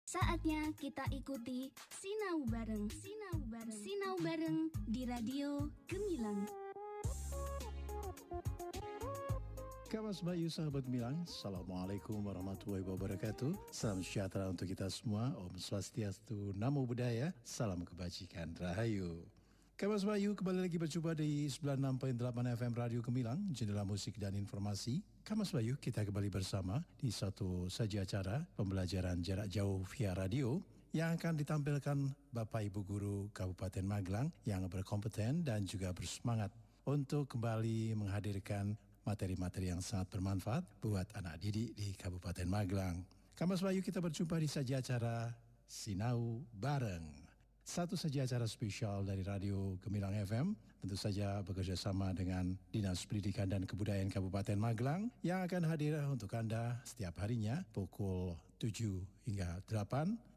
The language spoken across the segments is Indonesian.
Saatnya kita ikuti Sinau Bareng. Sinau Bareng di Radio Gemilang. Kamas Bayu sahabat Gemilang, Assalamualaikum warahmatullahi wabarakatuh. Salam sejahtera untuk kita semua. Om Swastiastu, Namo Buddhaya, salam kebajikan, Rahayu. Kamas Bayu kembali lagi berjumpa di 96.8 FM Radio Gemilang, jendela musik dan informasi. Kamas Bayu, kita kembali bersama di satu saja acara pembelajaran jarak jauh via radio yang akan ditampilkan Bapak Ibu Guru Kabupaten Magelang yang berkompeten dan juga bersemangat untuk kembali menghadirkan materi-materi yang sangat bermanfaat buat anak didik di Kabupaten Magelang. Kamas Bayu, kita berjumpa di saja acara Sinau Bareng. Satu saja acara spesial dari Radio Gemilang FM, tentu saja bekerja sama dengan Dinas Pendidikan dan Kebudayaan Kabupaten Magelang yang akan hadir untuk Anda setiap harinya pukul 7 hingga 8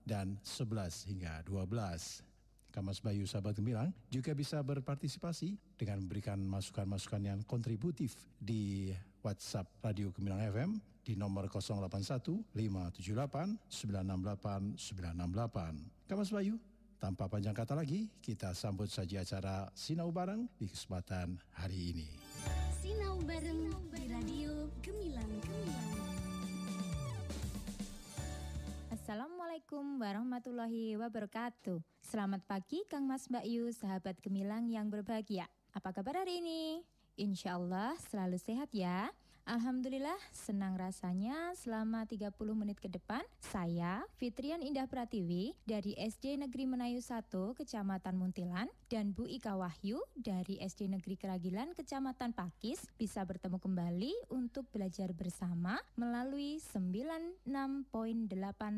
dan 11 hingga 12. Kamas Bayu sahabat Gemilang juga bisa berpartisipasi dengan memberikan masukan-masukan yang kontributif di WhatsApp Radio Gemilang FM di nomor 081 578 968 968. Kamas Bayu, tanpa panjang kata lagi, kita sambut saja acara Sinau Bareng di kesempatan hari ini. Sinau Bareng di Radio Gemilang. Assalamualaikum warahmatullahi wabarakatuh. Selamat pagi Kang Mas Mbak Yu, sahabat Gemilang yang berbahagia. Apa kabar hari ini? Insya Allah selalu sehat ya. Alhamdulillah, senang rasanya selama 30 menit ke depan saya, Fitrian Indah Pratiwi dari SD Negeri Menayu 1 Kecamatan Muntilan dan Bu Ika Wahyu dari SD Negeri Keragilan Kecamatan Pakis bisa bertemu kembali untuk belajar bersama melalui 96.8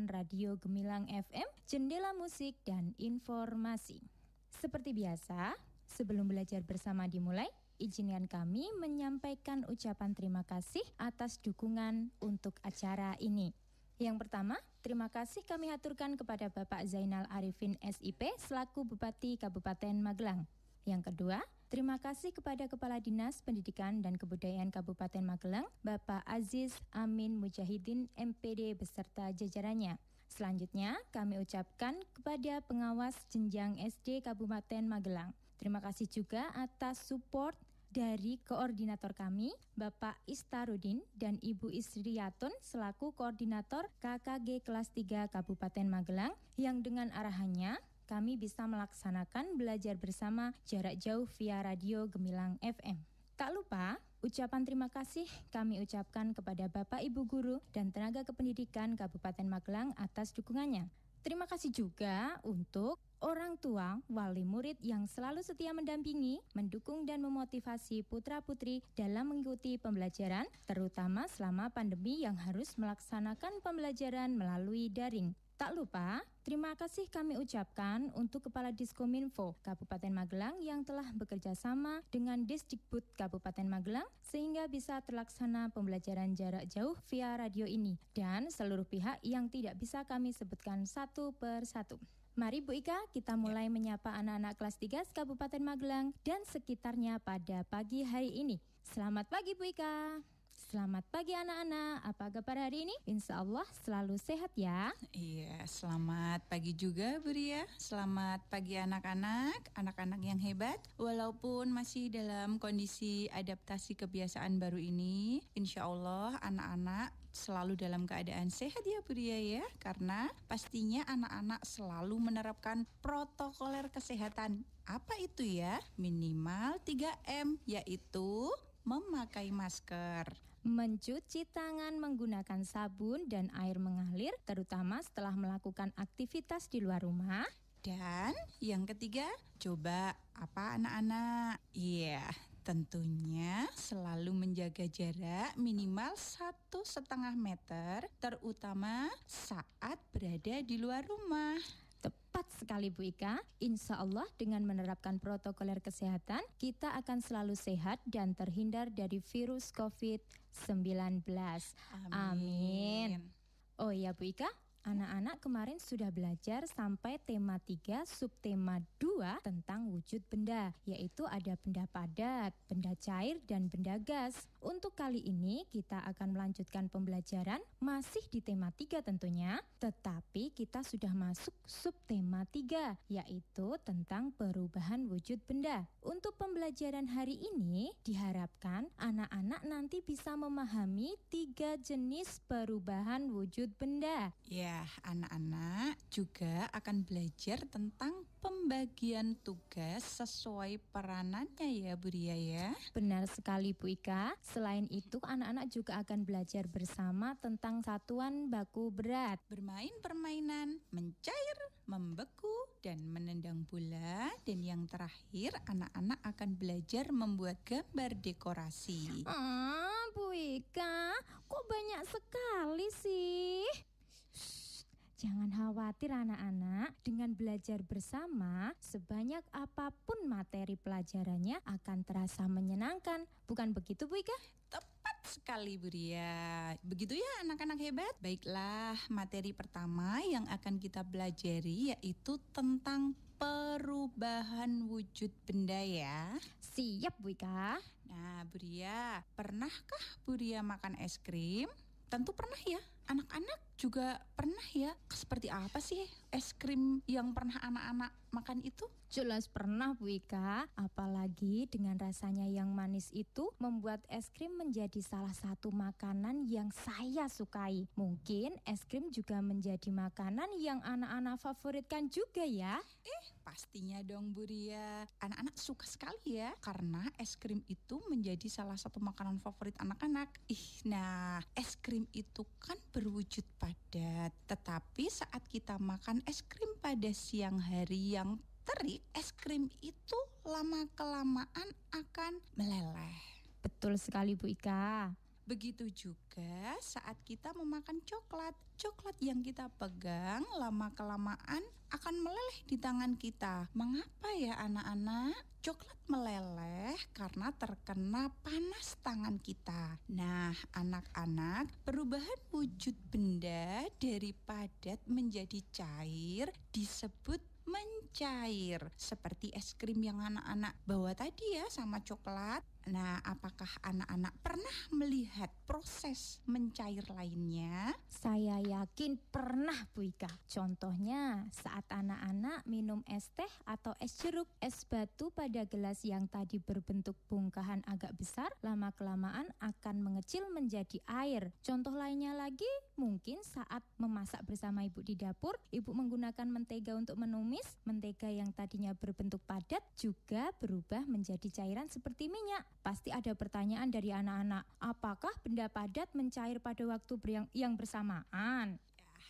Radio Gemilang FM, jendela musik dan informasi. Seperti biasa, sebelum belajar bersama dimulai, izinkan kami menyampaikan ucapan terima kasih atas dukungan untuk acara ini. Yang pertama, terima kasih kami haturkan kepada Bapak Zainal Arifin SIP selaku Bupati Kabupaten Magelang. Yang kedua, terima kasih kepada Kepala Dinas Pendidikan dan Kebudayaan Kabupaten Magelang, Bapak Aziz Amin Mujahidin MPD beserta jajarannya. Selanjutnya, kami ucapkan kepada pengawas jenjang SD Kabupaten Magelang. Terima kasih juga atas support dari koordinator kami, Bapak Istarudin dan Ibu Isriyatun selaku koordinator KKG kelas 3 Kabupaten Magelang yang dengan arahannya kami bisa melaksanakan belajar bersama jarak jauh via Radio Gemilang FM. Tak lupa, ucapan terima kasih kami ucapkan kepada Bapak Ibu Guru dan Tenaga Kependidikan Kabupaten Magelang atas dukungannya. Terima kasih juga untuk orang tua, wali murid yang selalu setia mendampingi, mendukung dan memotivasi putra-putri dalam mengikuti pembelajaran, terutama selama pandemi yang harus melaksanakan pembelajaran melalui daring. Tak lupa, terima kasih kami ucapkan untuk Kepala Diskominfo Kabupaten Magelang yang telah bekerja sama dengan Disdikbud Kabupaten Magelang sehingga bisa terlaksana pembelajaran jarak jauh via radio ini dan seluruh pihak yang tidak bisa kami sebutkan satu per satu. Mari Bu Ika, kita mulai menyapa anak-anak kelas 3 Kabupaten Magelang dan sekitarnya pada pagi hari ini. Selamat pagi Bu Ika. Selamat pagi anak-anak, apa kabar hari ini? Insya Allah selalu sehat ya. Iya, selamat pagi juga Bu Ria. Selamat pagi anak-anak yang hebat. Walaupun masih dalam kondisi adaptasi kebiasaan baru ini, insya Allah anak-anak selalu dalam keadaan sehat ya Bu Ria ya. Karena pastinya anak-anak selalu menerapkan protokoler kesehatan. Apa itu ya? Minimal 3M, yaitu memakai masker, mencuci tangan menggunakan sabun dan air mengalir, terutama setelah melakukan aktivitas di luar rumah. Dan yang ketiga, coba apa anak-anak? Iya, tentunya selalu menjaga jarak minimal 1,5 meter, terutama saat berada di luar rumah. Tepat sekali Bu Ika, insya Allah dengan menerapkan protokoler kesehatan, kita akan selalu sehat dan terhindar dari virus COVID-19. Amin. Oh iya Bu Ika, Anak-anak kemarin sudah belajar sampai tema 3, subtema 2 tentang wujud benda, yaitu ada benda padat, benda cair, dan benda gas. Untuk kali ini kita akan melanjutkan pembelajaran masih di tema 3 tentunya, tetapi kita sudah masuk subtema 3, yaitu tentang perubahan wujud benda. Untuk pembelajaran hari ini diharapkan anak-anak nanti bisa memahami 3 jenis perubahan wujud benda. Ya, anak-anak juga akan belajar tentang pembagian tugas sesuai peranannya ya Bu Ria ya. Benar sekali Bu Ika. Selain itu anak-anak juga akan belajar bersama tentang satuan baku berat. Bermain permainan, mencair, membeku, dan menendang bola. Dan yang terakhir anak-anak akan belajar membuat gambar dekorasi. Bu Ika, kok banyak sekali sih? Jangan khawatir anak-anak, dengan belajar bersama, sebanyak apapun materi pelajarannya akan terasa menyenangkan. Bukan begitu Bu Ika? Tepat sekali Bu Ria. Begitu ya anak-anak hebat. Baiklah, materi pertama yang akan kita pelajari yaitu tentang perubahan wujud benda ya. Siap Bu Ika. Nah Bu Ria, pernahkah Bu Ria makan es krim? Tentu pernah ya. Anak-anak juga pernah ya. Seperti apa sih es krim yang pernah anak-anak makan itu? Jelas pernah Bu Ika, apalagi dengan rasanya yang manis itu membuat es krim menjadi salah satu makanan yang saya sukai. Mungkin es krim juga menjadi makanan yang anak-anak favoritkan juga ya. Pastinya dong Bu Ria. Anak-anak suka sekali ya, karena es krim itu menjadi salah satu makanan favorit anak-anak. Nah es krim itu kan berwujud padat. Tetapi saat kita makan es krim pada siang hari yang terik, es krim itu lama-kelamaan akan meleleh. Betul sekali Bu Ika. Begitu juga saat kita memakan coklat. Coklat yang kita pegang lama-kelamaan akan meleleh di tangan kita. Mengapa ya anak-anak? Coklat meleleh karena terkena panas tangan kita. Nah, anak-anak, perubahan wujud benda dari padat menjadi cair disebut mencair. Seperti es krim yang anak-anak bawa tadi ya sama coklat. Nah, apakah anak-anak pernah melihat proses mencair lainnya? Saya yakin pernah Bu Ika. Contohnya saat anak-anak minum es teh atau es jeruk, es batu pada gelas yang tadi berbentuk bongkahan agak besar, lama-kelamaan akan mengecil menjadi air. Contoh lainnya lagi, mungkin saat memasak bersama ibu di dapur, ibu menggunakan mentega untuk menumis, mentega yang tadinya berbentuk padat juga berubah menjadi cairan seperti minyak. Pasti ada pertanyaan dari anak-anak, apakah benda padat mencair pada waktu yang bersamaan?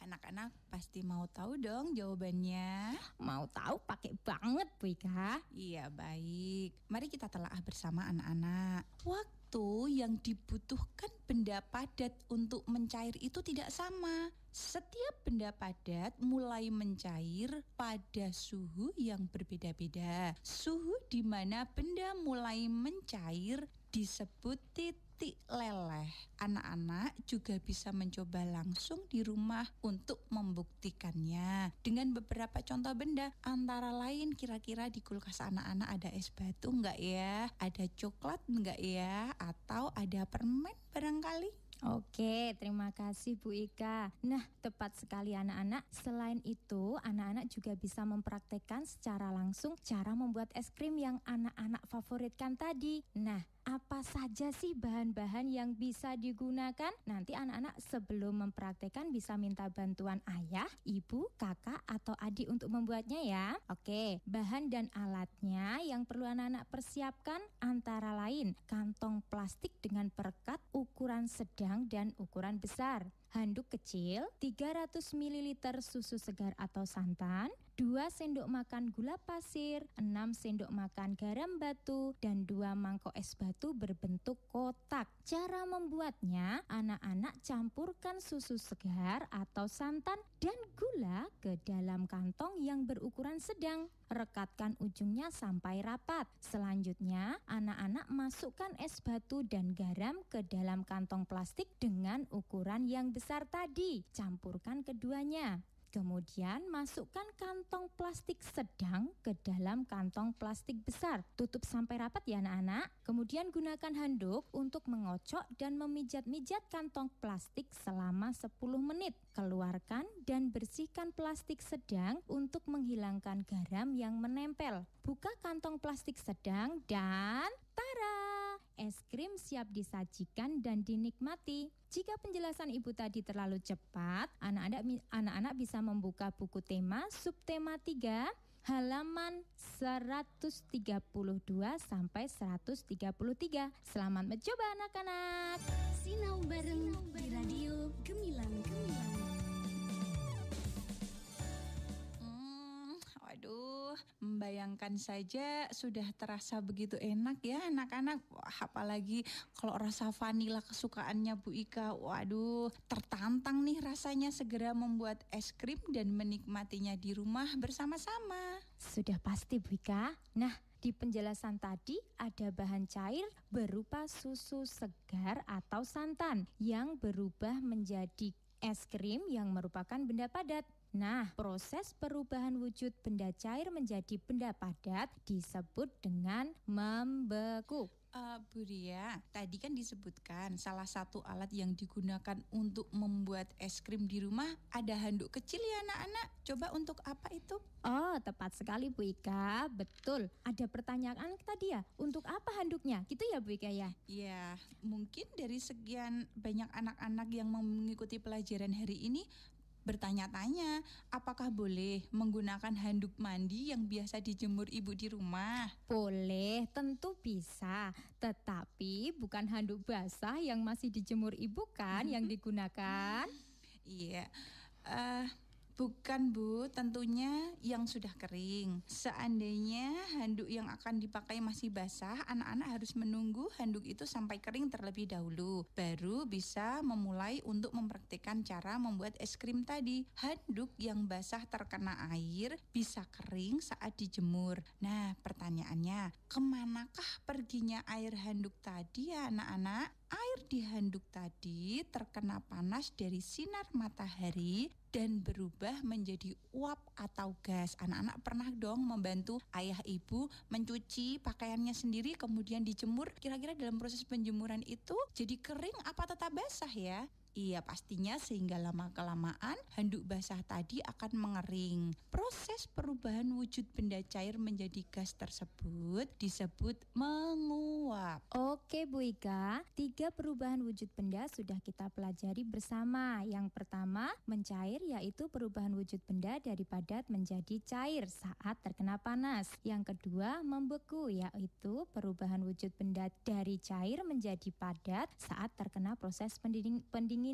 Anak-anak pasti mau tahu dong jawabannya. Mau tahu pakai banget Bu Ika. Iya baik, mari kita telaah bersama anak-anak. Waktu yang dibutuhkan benda padat untuk mencair itu tidak sama. Setiap benda padat mulai mencair pada suhu yang berbeda-beda. Suhu di mana benda mulai mencair disebut titik leleh. Anak-anak juga bisa mencoba langsung di rumah untuk membuktikannya dengan beberapa contoh benda. Antara lain kira-kira di kulkas anak-anak ada es batu enggak ya? Ada coklat enggak ya? Atau ada permen barangkali? Oke, terima kasih Bu Ika. Nah, tepat sekali anak-anak. Selain itu, anak-anak juga bisa mempraktekkan secara langsung cara membuat es krim yang anak-anak favoritkan tadi. Nah, apa saja sih bahan-bahan yang bisa digunakan? Nanti anak-anak sebelum mempraktekkan bisa minta bantuan ayah, ibu, kakak, atau adik untuk membuatnya ya. Oke, bahan dan alatnya yang perlu anak-anak persiapkan antara lain kantong plastik dengan perekat ukuran sedang dan ukuran besar, handuk kecil, 300 ml susu segar atau santan, 2 sendok makan gula pasir, 6 sendok makan garam batu, dan 2 mangkok es batu berbentuk kotak. Cara membuatnya, anak-anak campurkan susu segar atau santan dan gula ke dalam kantong yang berukuran sedang. Rekatkan ujungnya sampai rapat. Selanjutnya, anak-anak masukkan es batu dan garam ke dalam kantong plastik dengan ukuran yang besar tadi. Campurkan keduanya. Kemudian masukkan kantong plastik sedang ke dalam kantong plastik besar. Tutup sampai rapat ya anak-anak. Kemudian gunakan handuk untuk mengocok dan memijat-mijat kantong plastik selama 10 menit. Keluarkan dan bersihkan plastik sedang untuk menghilangkan garam yang menempel. Buka kantong plastik sedang dan tara! Es krim siap disajikan dan dinikmati. Jika penjelasan ibu tadi terlalu cepat, anak-anak bisa membuka buku tema subtema 3 halaman 132 sampai 133. Selamat mencoba anak-anak. Sinau bareng di Radio Gemilang. Waduh, membayangkan saja sudah terasa begitu enak ya anak-anak. Wah, apalagi kalau rasa vanila kesukaannya Bu Ika. Waduh, tertantang nih rasanya segera membuat es krim dan menikmatinya di rumah bersama-sama. Sudah pasti Bu Ika. Nah, di penjelasan tadi ada bahan cair berupa susu segar atau santan yang berubah menjadi es krim yang merupakan benda padat. Nah, proses perubahan wujud benda cair menjadi benda padat disebut dengan membeku. Bu Ria, tadi kan disebutkan salah satu alat yang digunakan untuk membuat es krim di rumah ada handuk kecil ya anak-anak. Coba untuk apa itu? Oh, tepat sekali Bu Ika, betul. Ada pertanyaan tadi ya, untuk apa handuknya? Gitu ya Bu Ika ya? Ya, mungkin dari sekian banyak anak-anak yang mengikuti pelajaran hari ini bertanya-tanya, apakah boleh menggunakan handuk mandi yang biasa dijemur ibu di rumah? Boleh, tentu bisa. Tetapi bukan handuk basah yang masih dijemur ibu kan yang digunakan? Iya, bukan Bu, tentunya yang sudah kering. Seandainya handuk yang akan dipakai masih basah, anak-anak harus menunggu handuk itu sampai kering terlebih dahulu. Baru bisa memulai untuk mempraktikkan cara membuat es krim tadi. Handuk yang basah terkena air bisa kering saat dijemur. Nah, pertanyaannya, kemanakah perginya air handuk tadi ya anak-anak? Air di handuk tadi terkena panas dari sinar matahari dan berubah menjadi uap atau gas. Anak-anak pernah dong membantu ayah ibu mencuci pakaiannya sendiri kemudian dijemur. Kira-kira dalam proses penjemuran itu jadi kering apa tetap basah ya? Iya pastinya, sehingga lama-kelamaan handuk basah tadi akan mengering. Proses perubahan wujud benda cair menjadi gas tersebut disebut menguap. Oke Bu Ika, 3 perubahan wujud benda sudah kita pelajari bersama. Yang pertama, mencair, yaitu perubahan wujud benda dari padat menjadi cair saat terkena panas. Yang kedua, membeku, yaitu perubahan wujud benda dari cair menjadi padat saat terkena proses pendinginan.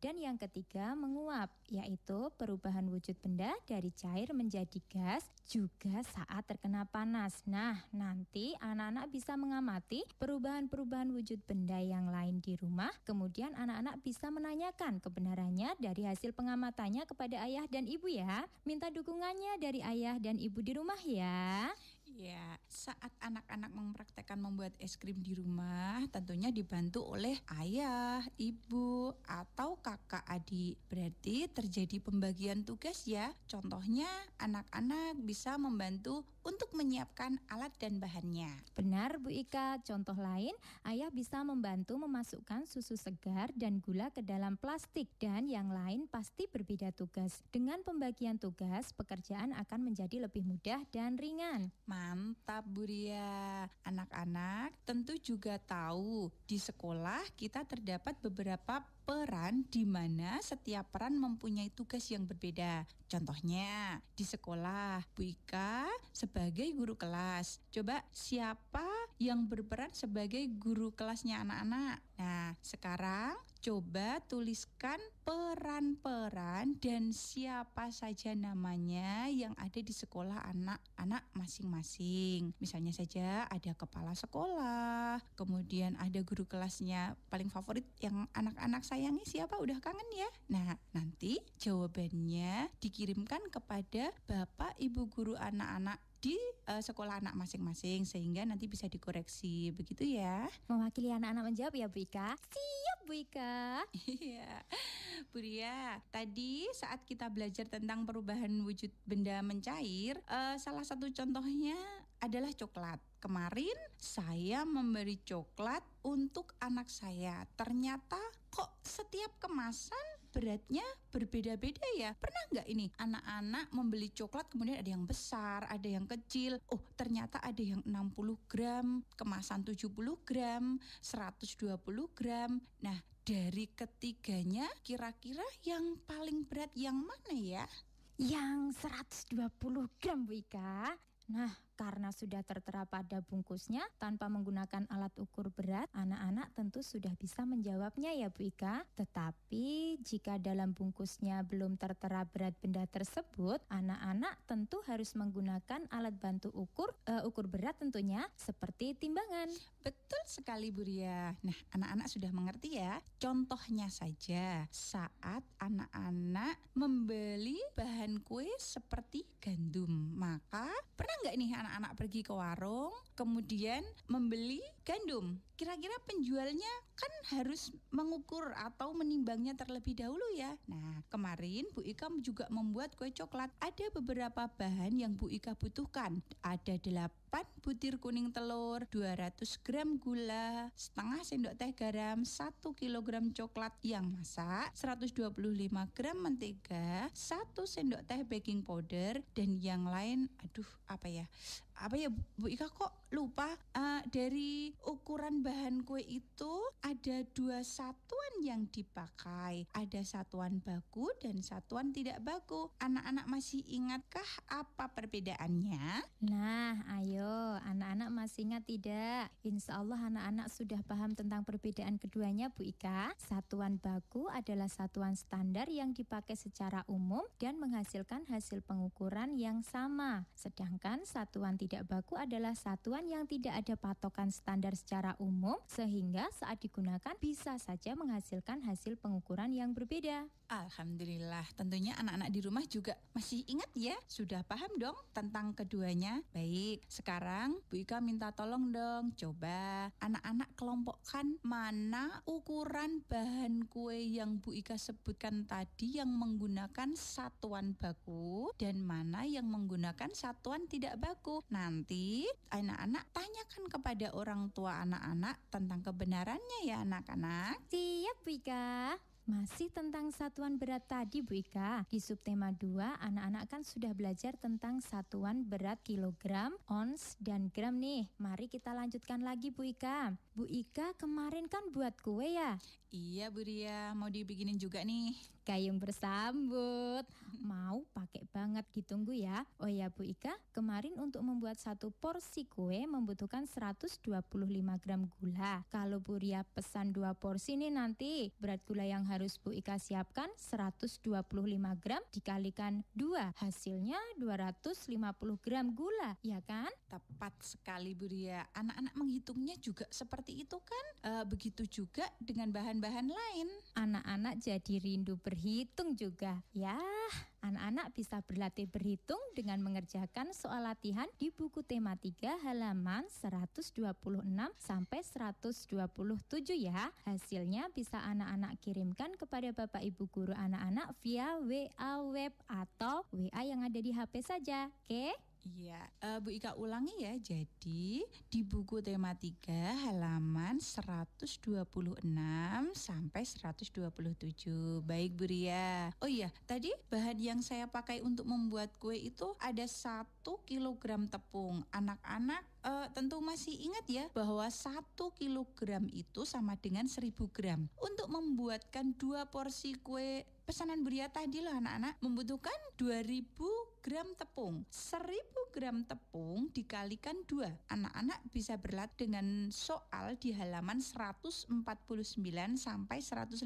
Dan yang ketiga, menguap, yaitu perubahan wujud benda dari cair menjadi gas juga saat terkena panas. Nah, nanti anak-anak bisa mengamati perubahan-perubahan wujud benda yang lain di rumah. Kemudian anak-anak bisa menanyakan kebenarannya dari hasil pengamatannya kepada ayah dan ibu ya. Minta dukungannya dari ayah dan ibu di rumah ya. Ya, saat anak-anak mempraktekkan membuat es krim di rumah, tentunya dibantu oleh ayah, ibu, atau kakak adik. Berarti terjadi pembagian tugas ya. Contohnya, anak-anak bisa membantu untuk menyiapkan alat dan bahannya. Benar Bu Ika, contoh lain, ayah bisa membantu memasukkan susu segar dan gula ke dalam plastik. Dan yang lain pasti berbeda tugas. Dengan pembagian tugas, pekerjaan akan menjadi lebih mudah dan ringan. Mantap Bu Ria. Anak-anak tentu juga tahu di sekolah kita terdapat beberapa peran di mana setiap peran mempunyai tugas yang berbeda. Contohnya di sekolah, Bu Ika sebagai guru kelas. Coba siapa yang berperan sebagai guru kelasnya anak-anak? Nah, sekarang Coba tuliskan peran-peran dan siapa saja namanya yang ada di sekolah anak-anak masing-masing. Misalnya saja ada kepala sekolah, kemudian ada guru kelasnya paling favorit yang anak-anak sayangi siapa, udah kangen ya. Nah, nanti jawabannya dikirimkan kepada Bapak Ibu guru anak-anak di sekolah anak masing-masing sehingga nanti bisa dikoreksi, begitu ya. Mewakili anak-anak menjawab ya Bu Ika? Siap Bu Ika. Iya, Bu Ria. Tadi saat kita belajar tentang perubahan wujud benda mencair, salah satu contohnya adalah coklat. Kemarin saya memberi coklat untuk anak saya. Ternyata kok setiap kemasan beratnya berbeda-beda ya. Pernah nggak ini anak-anak membeli coklat kemudian ada yang besar, ada yang kecil. Oh, ternyata ada yang 60 gram, kemasan 70 gram, 120 gram. Nah, dari ketiganya kira-kira yang paling berat yang mana ya? Yang 120 gram Bu Ika. Nah, karena sudah tertera pada bungkusnya tanpa menggunakan alat ukur berat, anak-anak tentu sudah bisa menjawabnya ya Bu Ika. Tetapi jika dalam bungkusnya belum tertera berat benda tersebut, anak-anak tentu harus menggunakan alat bantu ukur berat tentunya seperti timbangan. Betul sekali Bu Ria. Nah, anak-anak sudah mengerti ya. Contohnya saja saat anak-anak membeli bahan kue seperti gandum, maka pernah nggak nih anak-anak pergi ke warung kemudian membeli gandum? Kira-kira penjualnya kan harus mengukur atau menimbangnya terlebih dahulu ya. Nah, kemarin Bu Ika juga membuat kue coklat. Ada beberapa bahan yang Bu Ika butuhkan. Ada 8 butir kuning telur, 200 gram gula, setengah sendok teh garam, 1 kilogram coklat yang masak, 125 gram mentega, 1 sendok teh baking powder, dan yang lain, apa ya Bu Ika kok lupa. Dari ukuran bahan kue itu ada 2 satuan yang dipakai. Ada satuan baku dan satuan tidak baku. Anak-anak masih ingatkah apa perbedaannya? Nah, ayo anak-anak masih ingat tidak? Insya Allah anak-anak sudah paham tentang perbedaan keduanya Bu Ika. Satuan baku adalah satuan standar yang dipakai secara umum dan menghasilkan hasil pengukuran yang sama. Sedangkan satuan tidak baku adalah satuan yang tidak ada patokan standar secara umum sehingga saat digunakan bisa saja menghasilkan hasil pengukuran yang berbeda. Alhamdulillah, tentunya anak-anak di rumah juga masih ingat ya, sudah paham dong tentang keduanya. Baik, sekarang Bu Ika minta tolong dong, coba anak-anak kelompokkan mana ukuran bahan kue yang Bu Ika sebutkan tadi yang menggunakan satuan baku dan mana yang menggunakan satuan tidak baku. Nanti anak-anak tanyakan kepada orang tua anak-anak tentang kebenarannya ya anak-anak. Siap Bu Ika. Masih tentang satuan berat tadi Bu Ika. Di subtema 2 anak-anak kan sudah belajar tentang satuan berat kilogram, ons, dan gram nih. Mari kita lanjutkan lagi Bu Ika. Bu Ika kemarin kan buat kue ya? Iya Bu Ria, mau dibikinin juga nih. Gayung bersambut. Mau pakai banget, ditunggu ya. Oh ya Bu Ika, kemarin untuk membuat satu porsi kue membutuhkan 125 gram gula. Kalau Bu Ria pesan 2 porsi nih nanti berat gula yang harus Bu Ika siapkan 125 gram dikalikan 2. Hasilnya 250 gram gula, ya kan? Tepat sekali Bu Ria. Anak-anak menghitungnya juga seperti itu kan? Begitu juga dengan bahan-bahan lain. Anak-anak jadi rindu berhitung juga. Ya, anak-anak bisa berlatih berhitung dengan mengerjakan soal latihan di buku tema 3 halaman 126 sampai 127 ya. Hasilnya bisa anak-anak kirimkan kepada Bapak Ibu guru anak-anak via WA web atau WA yang ada di HP saja. Oke? Iya, Bu Ika ulangi ya. Jadi di buku tema 3 halaman 126 sampai 127. Baik Bu Ria. Oh iya, tadi bahan yang saya pakai untuk membuat kue itu ada 1 kilogram tepung. Anak-anak tentu masih ingat ya bahwa 1 kilogram itu sama dengan 1000 gram. Untuk membuatkan 2 porsi kue pesanan Buria tadi loh anak-anak, membutuhkan 2000 gram tepung. 1000 gram tepung dikalikan 2. Anak-anak bisa berlatih dengan soal di halaman 149 sampai 151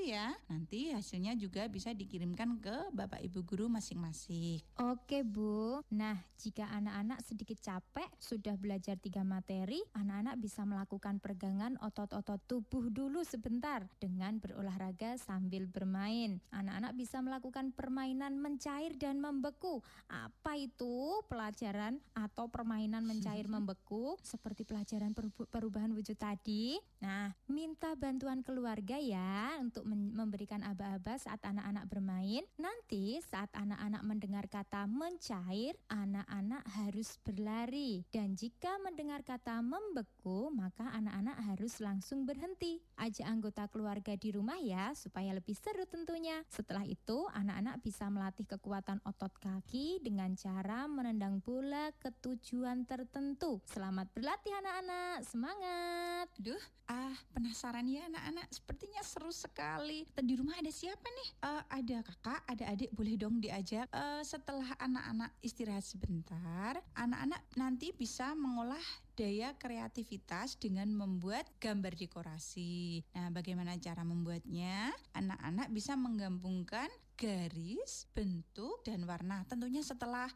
ya. Nanti hasilnya juga bisa dikirimkan ke Bapak Ibu guru masing-masing. Oke Bu, nah jika anak-anak sedikit capek sudah belajar 3 materi, anak-anak bisa melakukan peregangan otot-otot tubuh dulu sebentar dengan berolahraga sambil bermain. Anak-anak bisa melakukan permainan mencair dan membeku. Apa itu pelajaran atau permainan mencair membeku? Seperti pelajaran perubahan wujud tadi. Nah, minta bantuan keluarga ya untuk memberikan aba-aba saat anak-anak bermain. Nanti saat anak-anak mendengar kata mencair, anak-anak harus berlari. Dan jika mendengar kata membeku, maka anak-anak harus langsung berhenti. Ajak anggota keluarga di rumah ya, supaya lebih seru tentunya. Setelah itu, anak-anak bisa melatih kekuatan otot kaki dengan cara menendang bola ke tujuan tertentu. Selamat berlatih anak-anak, semangat! Penasaran ya anak-anak, sepertinya seru sekali. Di rumah ada siapa nih? Ada kakak, ada adik, boleh dong diajak. Setelah anak-anak istirahat sebentar, anak-anak nanti bisa mengolah daya kreativitas dengan membuat gambar dekorasi. Nah, bagaimana cara membuatnya? Anak-anak bisa menggabungkan garis, bentuk, dan warna. Tentunya setelah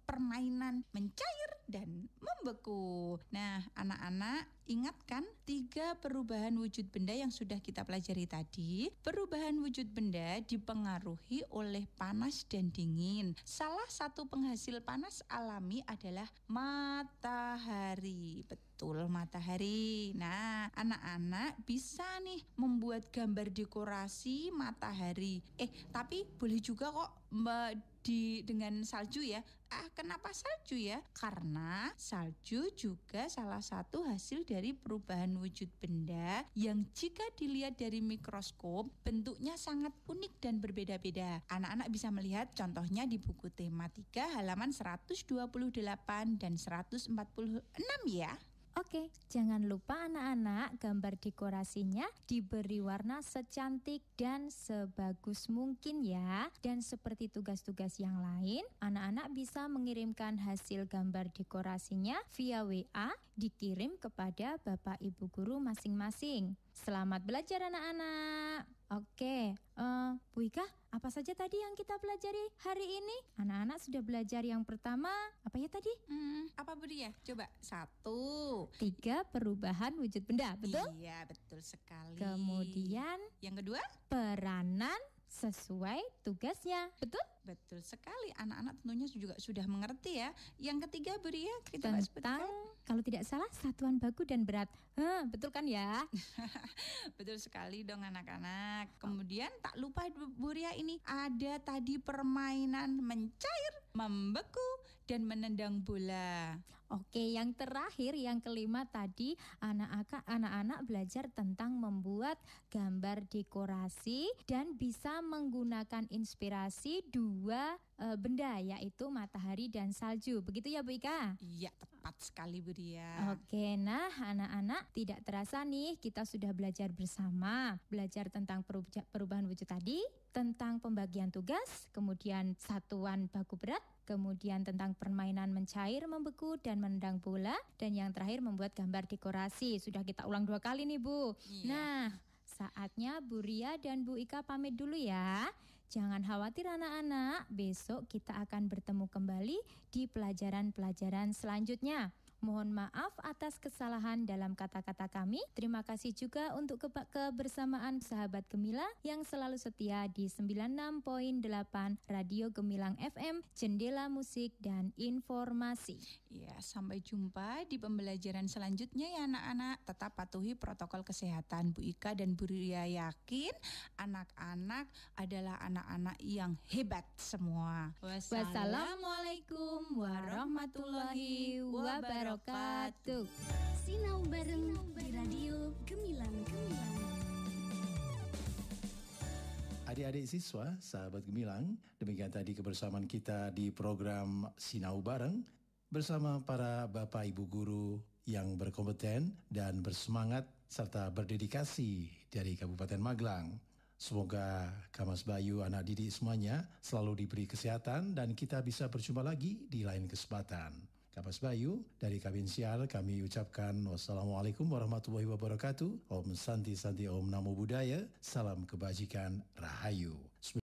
permainan mencair dan membeku. Nah, anak-anak ingatkan 3 perubahan wujud benda yang sudah kita pelajari tadi. Perubahan wujud benda dipengaruhi oleh panas dan dingin. Salah satu penghasil panas alami adalah matahari. Betul, matahari. Nah, anak-anak bisa nih membuat gambar dekorasi matahari. Tapi boleh juga kok dengan salju ya. Kenapa salju ya? Karena salju juga salah satu hasil dari perubahan wujud benda yang jika dilihat dari mikroskop bentuknya sangat unik dan berbeda-beda. Anak-anak bisa melihat contohnya di buku tema 3 halaman 128 dan 146 ya. Oke, jangan lupa anak-anak gambar dekorasinya diberi warna secantik dan sebagus mungkin ya. Dan seperti tugas-tugas yang lain, anak-anak bisa mengirimkan hasil gambar dekorasinya via WA dikirim kepada Bapak Ibu guru masing-masing. Selamat belajar anak-anak. Oke, Bu Ika, apa saja tadi yang kita pelajari hari ini? Anak-anak sudah belajar yang pertama, apa ya tadi? Apa Bu Dia? Coba 1. 3 perubahan wujud benda, betul? Iya, betul sekali. Kemudian yang kedua, peranan sesuai tugasnya, betul? Betul sekali. Anak-anak tentunya juga sudah mengerti ya. Yang ketiga Bu Ria, kita tentang kalau tidak salah satuan baku dan berat. Betul kan ya? Betul sekali dong anak-anak. Kemudian tak lupa Bu Ria, ini ada tadi permainan mencair, membeku, dan menendang bola. Oke, yang terakhir, yang kelima tadi anak-anak belajar tentang membuat gambar dekorasi dan bisa menggunakan inspirasi 2 benda, yaitu matahari dan salju. Begitu ya Bu Ika? Iya, tepat sekali Bu Ria. Oke, nah anak-anak, tidak terasa nih kita sudah belajar bersama. Belajar tentang perubahan wujud tadi, tentang pembagian tugas, kemudian satuan baku berat, kemudian tentang permainan mencair, membeku, dan menendang bola, dan yang terakhir membuat gambar dekorasi. Sudah kita ulang 2 kali nih Bu. Iya. Nah, saatnya Bu Ria dan Bu Ika pamit dulu ya. Jangan khawatir anak-anak, besok kita akan bertemu kembali di pelajaran-pelajaran selanjutnya. Mohon maaf atas kesalahan dalam kata-kata kami. Terima kasih juga untuk kebersamaan sahabat Gemilang yang selalu setia di 96.8 Radio Gemilang FM, Jendela Musik dan Informasi. Ya, sampai jumpa di pembelajaran selanjutnya ya anak-anak. Tetap patuhi protokol kesehatan. Bu Ika dan Bu Ria yakin anak-anak adalah anak-anak yang hebat semua. Wassalamualaikum warahmatullahi wabarakatuh. Sinau bareng di Radio Gemilang. Adik-adik siswa, sahabat Gemilang, demikian tadi kebersamaan kita di program Sinau Bareng bersama para Bapak Ibu guru yang berkompeten dan bersemangat serta berdedikasi dari Kabupaten Magelang. Semoga Kamas Bayu, anak didik semuanya selalu diberi kesehatan dan kita bisa berjumpa lagi di lain kesempatan. Kamas Bayu, dari Kabin Siar kami ucapkan wassalamualaikum warahmatullahi wabarakatuh. Om Santi Santi Om Namo Buddhaya. Salam kebajikan Rahayu.